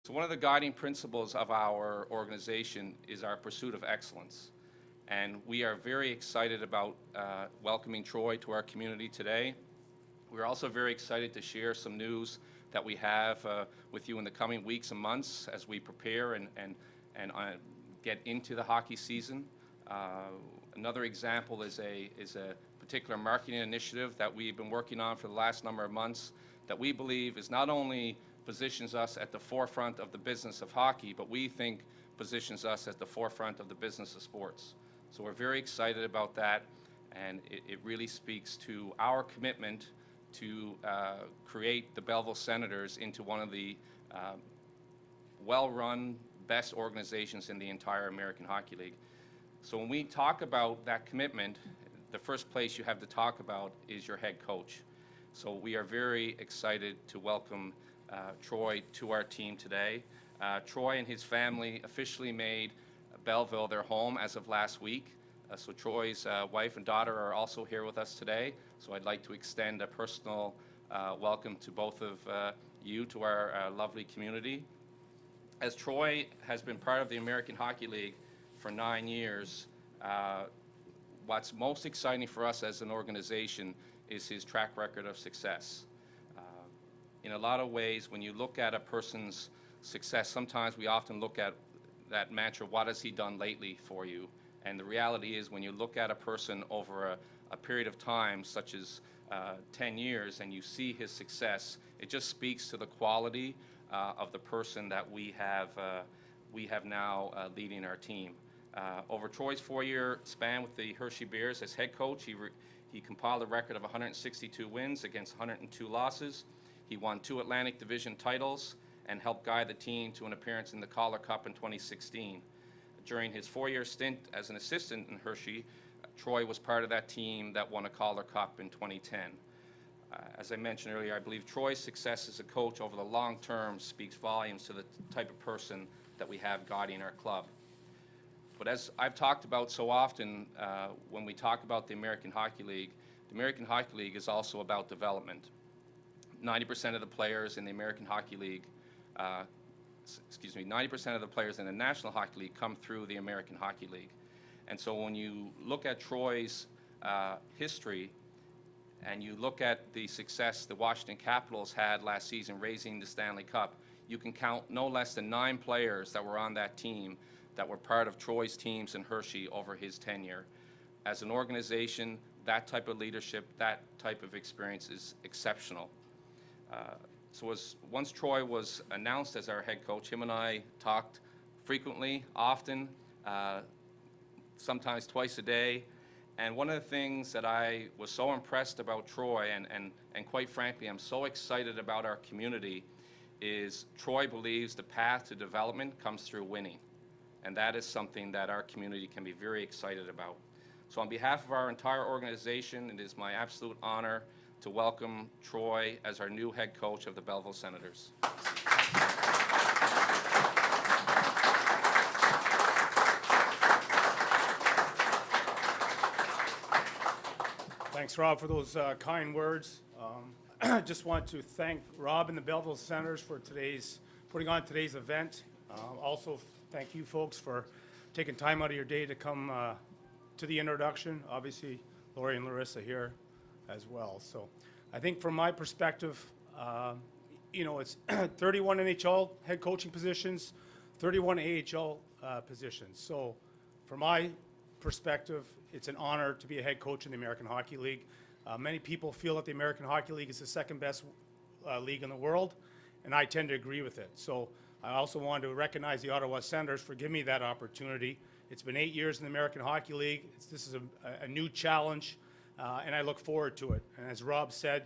So one of the guiding principles of our organization is our pursuit of excellence. And we are very excited about welcoming Troy to our community today. We're also very excited to share some news that we have with you in the coming weeks and months as we prepare and get into the hockey season. Another example is a particular marketing initiative that we've been working on for the last number of months that we believe is not only positions us at the forefront of the business of hockey, but we think positions us at the forefront of the business of sports. So we're very excited about that, and it really speaks to our commitment to create the Belleville Senators into one of the well-run, best organizations in the entire American Hockey League. So when we talk about that commitment, the first place you have to talk about is your head coach. So we are very excited to welcome Troy to our team today. Troy and his family officially made Belleville their home as of last week. So Troy's wife and daughter are also here with us today. So I'd like to extend a personal welcome to both of you to our lovely community. As Troy has been part of the American Hockey League for 9 years, what's most exciting for us as an organization is his track record of success. In a lot of ways, when you look at a person's success, sometimes we often look at that mantra, what has he done lately for you? And the reality is when you look at a person over a period of time, such as 10 years, and you see his success, it just speaks to the quality of the person that we have now leading our team. Over Troy's 4-year span with the Hershey Bears as head coach, he compiled a record of 162 wins against 102 losses. He won 2 Atlantic Division titles and helped guide the team to an appearance in the Calder Cup in 2016. During his 4-year stint as an assistant in Hershey, Troy was part of that team that won a Calder Cup in 2010. As I mentioned earlier, I believe Troy's success as a coach over the long term speaks volumes to the type of person that we have guiding our club. But as I've talked about so often when we talk about the American Hockey League is also about development. 90% of the players in the American Hockey League, 90% of the players in the National Hockey League come through the American Hockey League. And so when you look at Troy's history and you look at the success the Washington Capitals had last season raising the Stanley Cup, you can count no less than 9 players that were on that team that were part of Troy's teams in Hershey over his tenure. As an organization, that type of leadership, that type of experience is exceptional. So once Troy was announced as our head coach, him and I talked frequently, often, sometimes twice a day. And one of the things that I was so impressed about Troy, and quite frankly, I'm so excited about our community, is Troy believes the path to development comes through winning. And that is something that our community can be very excited about. So on behalf of our entire organization, it is my absolute honor to welcome Troy as our new head coach of the Belleville Senators. Thanks, Rob, for those kind words. Just want to thank Rob and the Belleville Senators for putting on today's event. Also, thank you folks for taking time out of your day to come to the introduction. Obviously, Lori and Larissa here as well. So I think from my perspective, it's 31 NHL head coaching positions, 31 AHL positions. So from my perspective, it's an honor to be a head coach in the American Hockey League. Many people feel that the American Hockey League is the second best league in the world, and I tend to agree with it. So I also want to recognize the Ottawa Senators for giving me that opportunity. It's been 8 years in the American Hockey League. This is a new challenge, and I look forward to it. And as Rob said,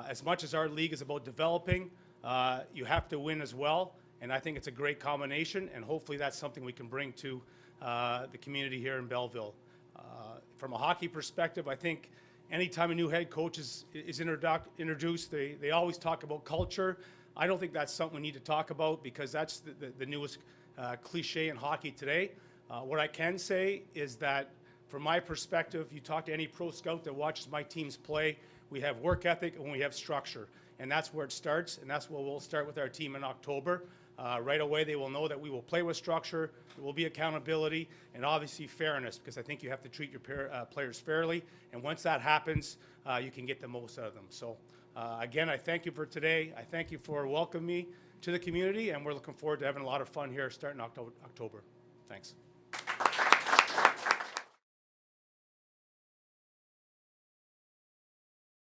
as much as our league is about developing, you have to win as well, and I think it's a great combination, and hopefully that's something we can bring to the community here in Belleville. From a hockey perspective, I think anytime a new head coach is introduced, they always talk about culture. I don't think that's something we need to talk about because that's the newest cliche in hockey today. What I can say is that from my perspective, you talk to any pro scout that watches my teams play, we have work ethic and we have structure. And that's where it starts, and that's where we'll start with our team in October. right away they will know that we will play with structure, there will be accountability, and obviously fairness, because I think you have to treat your players fairly, and once that happens, you can get the most out of them. So again, I thank you for today. I thank you for welcoming me to the community, and we're looking forward to having a lot of fun here starting October. Thanks.